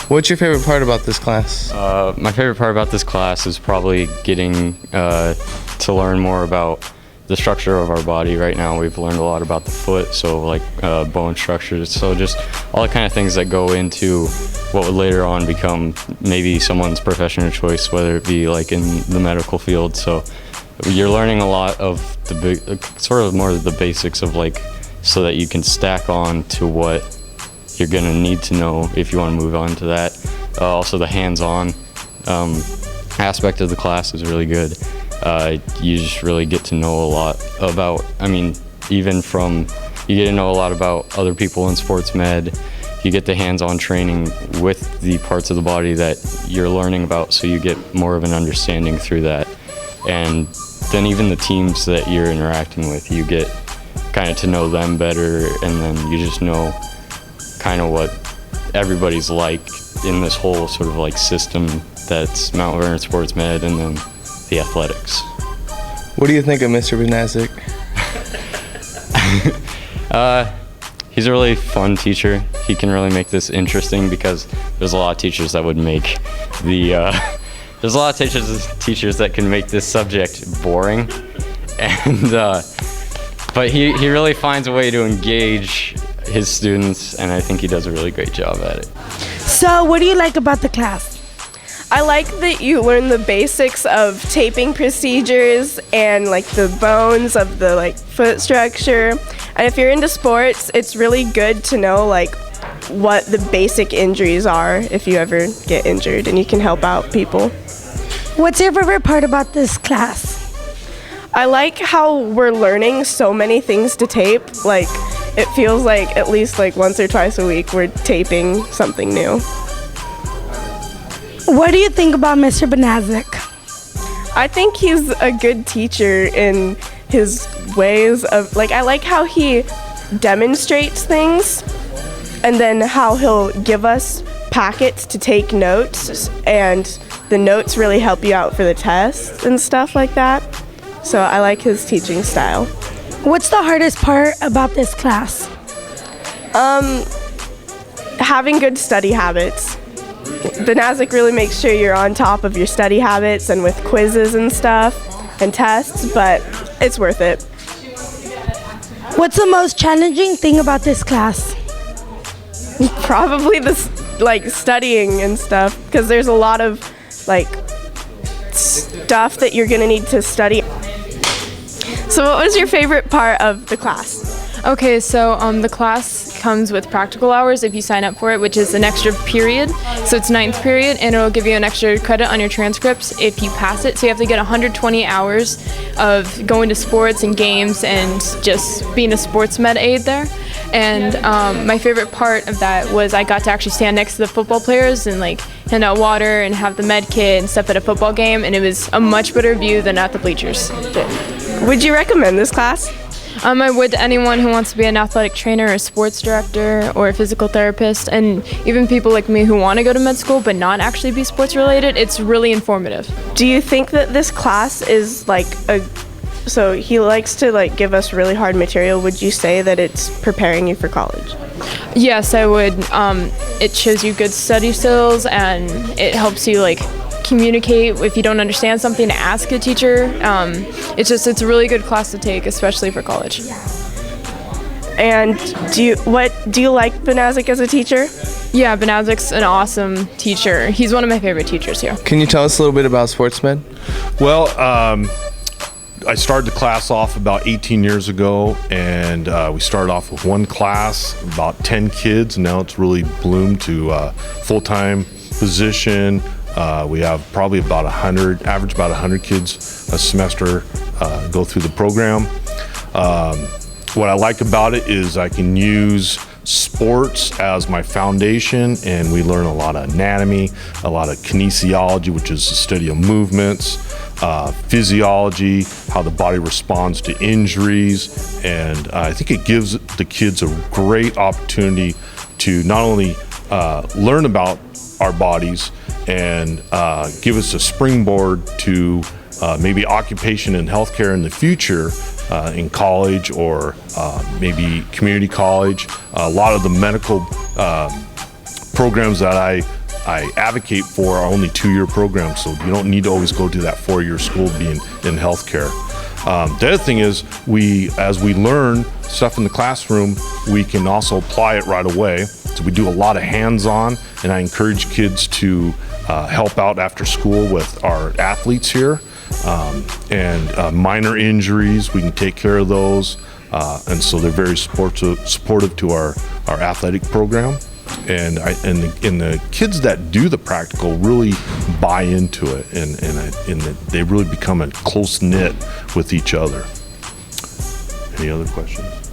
What's your favorite part about this class? My favorite part about this class is probably getting to learn more about the structure of our body. Right now we've learned a lot about the foot, so like bone structures, so just all the kind of things that go into what would later on become maybe someone's profession of choice, whether it be like in the medical field. So you're learning a lot of the sort of more of the basics of like, so that you can stack on to what you're gonna need to know if you want to move on to that. Also the hands-on aspect of the class is really good. You just really get to know a lot about, even from, you get to know a lot about other people in sports med. You get the hands-on training with the parts of the body that you're learning about, so you get more of an understanding through that. And then even the teams that you're interacting with, you get kind of to know them better, and then you just know kind of what everybody's like in this whole sort of like system that's Mount Vernon Sports Med and then the athletics. What do you think of Mr. Benazik? He's a really fun teacher. He can really make this interesting, because there's a lot of teachers that would make there's a lot of teachers that can make this subject boring, and but he really finds a way to engage his students, and I think he does a really great job at it. So what do you like about the class? I like that you learn the basics of taping procedures and like the bones of the like foot structure. And if you're into sports, it's really good to know like what the basic injuries are if you ever get injured, and you can help out people. What's your favorite part about this class? I like how we're learning so many things to tape. Like, it feels like at least like once or twice a week we're taping something new. What do you think about Mr. Benazik? I think he's a good teacher in his ways of, like, I like how he demonstrates things, and then how he'll give us packets to take notes, and the notes really help you out for the tests and stuff like that. So I like his teaching style. What's the hardest part about this class? Having good study habits. Benazik really makes sure you're on top of your study habits and with quizzes and stuff and tests, but it's worth it. What's the most challenging thing about this class? Probably like studying and stuff, because there's a lot of like stuff that you're gonna need to study. So what was your favorite part of the class? Okay, so the class comes with practical hours if you sign up for it, which is an extra period. So it's 9th period, and it'll give you an extra credit on your transcripts if you pass it. So you have to get 120 hours of going to sports and games and just being a sports med aide there. And my favorite part of that was I got to actually stand next to the football players and like hand out water and have the med kit and stuff at a football game, and it was a much better view than at the bleachers. Would you recommend this class? I would to anyone who wants to be an athletic trainer, a sports director, or a physical therapist, and even people like me who want to go to med school but not actually be sports related. It's really informative. Do you think that this class is like so he likes to like give us really hard material? Would you say that it's preparing you for college? Yes, I would. It shows you good study skills, and it helps you like communicate if you don't understand something, to ask a teacher. It's a really good class to take, especially for college. And do you like Benazik as a teacher? Yeah, Benazik's an awesome teacher. He's one of my favorite teachers here. Can you tell us a little bit about sports med? Well, I started the class off about 18 years ago, and we started off with one class, about 10 kids, and now it's really bloomed to a full-time position. We have probably about 100 kids a semester go through the program. What I like about it is I can use sports as my foundation, and we learn a lot of anatomy, a lot of kinesiology, which is the study of movements, physiology, how the body responds to injuries, and I think it gives the kids a great opportunity to not only learn about our bodies and give us a springboard to maybe occupation and healthcare in the future, in college or maybe community college. A lot of the medical programs that I I advocate for are only 2-year programs, so you don't need to always go to that 4-year school being in healthcare. The other thing is, as we learn stuff in the classroom, we can also apply it right away. So we do a lot of hands-on, and I encourage kids to help out after school with our athletes here. And minor injuries, we can take care of those. And so they're very supportive to our athletic program. And the kids that do the practical really buy into it, and they really become a close knit with each other. Any other questions?